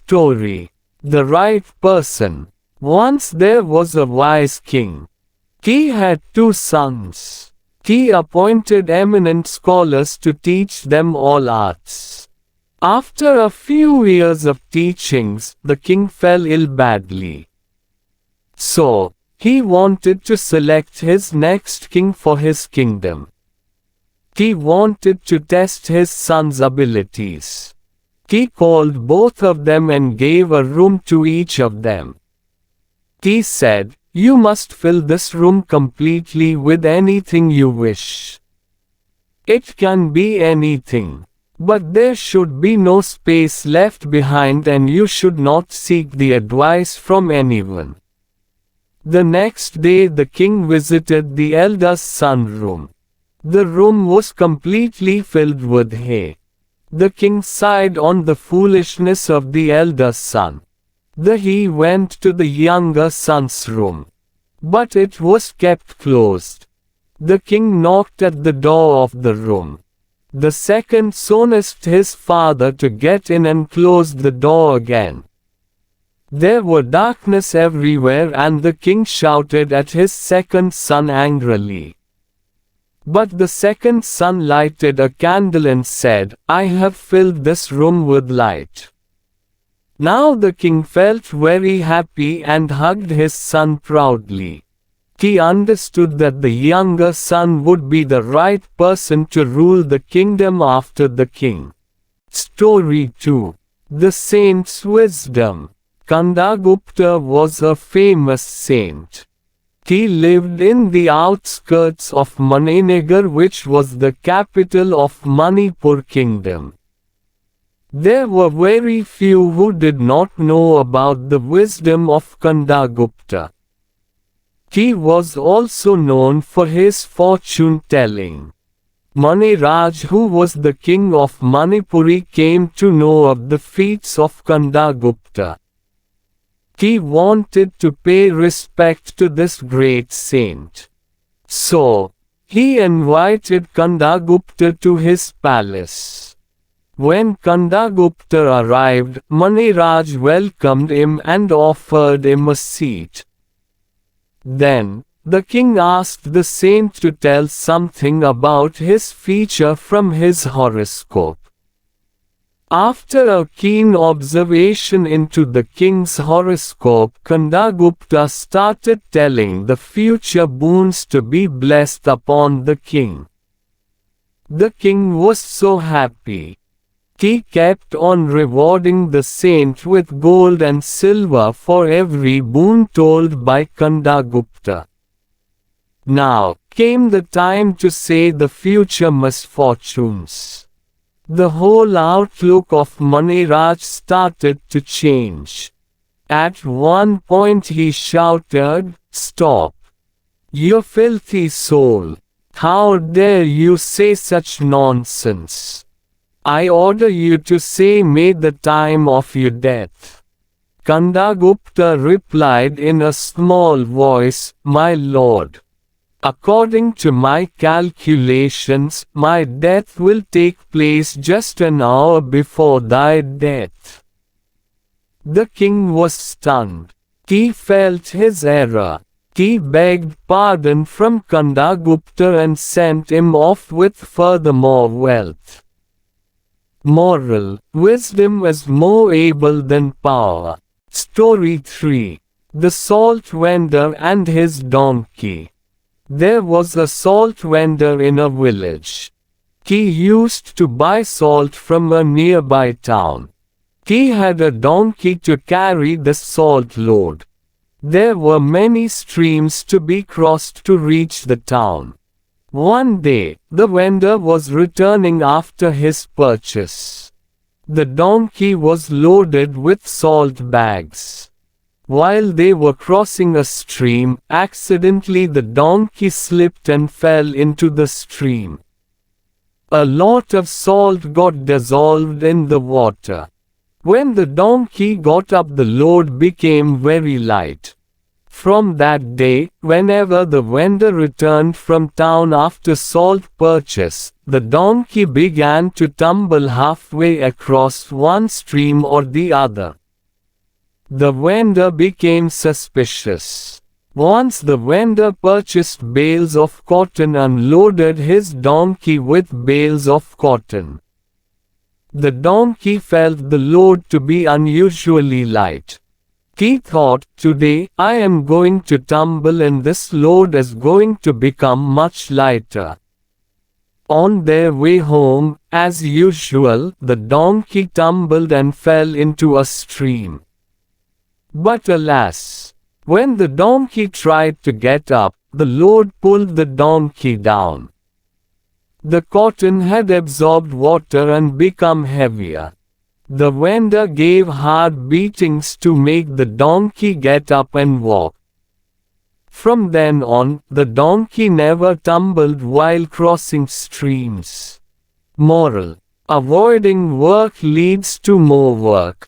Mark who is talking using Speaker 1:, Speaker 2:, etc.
Speaker 1: Story. The right person. Once there was a wise king. He had 2 sons. He appointed eminent scholars to teach them all arts. After a few years of teachings, the king fell ill badly. So, he wanted to select his next king for his kingdom. He wanted to test his sons' abilities. He called both of them and gave a room to each of them. He said, "You must fill this room completely with anything you wish. It can be anything. But there should be no space left behind and you should not seek the advice from anyone." The next day the king visited the eldest son's room. The room was completely filled with hay. The king sighed on the foolishness of the eldest son. He went to the younger son's room. But it was kept closed. The king knocked at the door of the room. The second son asked his father to get in and closed the door again. There was darkness everywhere and the king shouted at his second son angrily. But the second son lighted a candle and said, "I have filled this room with light." Now the king felt very happy and hugged his son proudly. He understood that the younger son would be the right person to rule the kingdom after the king. Story 2. The Saint's Wisdom. Kandagupta was a famous saint. He lived in the outskirts of Maninagar, which was the capital of Manipur kingdom. There were very few who did not know about the wisdom of Kandagupta. He was also known for his fortune-telling. Maniraj, who was the king of Manipuri, came to know of the feats of Kandagupta. He wanted to pay respect to this great saint. So, he invited Kandagupta to his palace. When Kandagupta arrived, Maniraj welcomed him and offered him a seat. Then, the king asked the saint to tell something about his future from his horoscope. After a keen observation into the king's horoscope, Kandagupta started telling the future boons to be blessed upon the king. The king was so happy. He kept on rewarding the saint with gold and silver for every boon told by Kandagupta. Now came the time to say the future misfortunes. The whole outlook of Maniraj started to change. At one point he shouted, "Stop! You filthy soul! How dare you say such nonsense? I order you to say, 'May the time of your death.'" Kandagupta replied in a small voice, "My lord, according to my calculations, my death will take place just an hour before thy death." The king was stunned. He felt his error. He begged pardon from Kandagupta and sent him off with furthermore wealth. Moral: wisdom is more able than power. Story 3. The Salt Vendor and His Donkey. There was a salt vendor in a village. He used to buy salt from a nearby town. He had a donkey to carry the salt load. There were many streams to be crossed to reach the town. One day, the vendor was returning after his purchase. The donkey was loaded with salt bags. While they were crossing a stream, accidentally the donkey slipped and fell into the stream. A lot of salt got dissolved in the water. When the donkey got up, the load became very light. From that day, whenever the vendor returned from town after salt purchase, the donkey began to tumble halfway across one stream or the other. The vendor became suspicious. Once the vendor purchased bales of cotton and loaded his donkey with bales of cotton. The donkey felt the load to be unusually light. He thought, today I am going to tumble and this load is going to become much lighter. On their way home, as usual, the donkey tumbled and fell into a stream. But alas! When the donkey tried to get up, the load pulled the donkey down. The cotton had absorbed water and become heavier. The vendor gave hard beatings to make the donkey get up and walk. From then on, the donkey never tumbled while crossing streams. Moral: avoiding work leads to more work.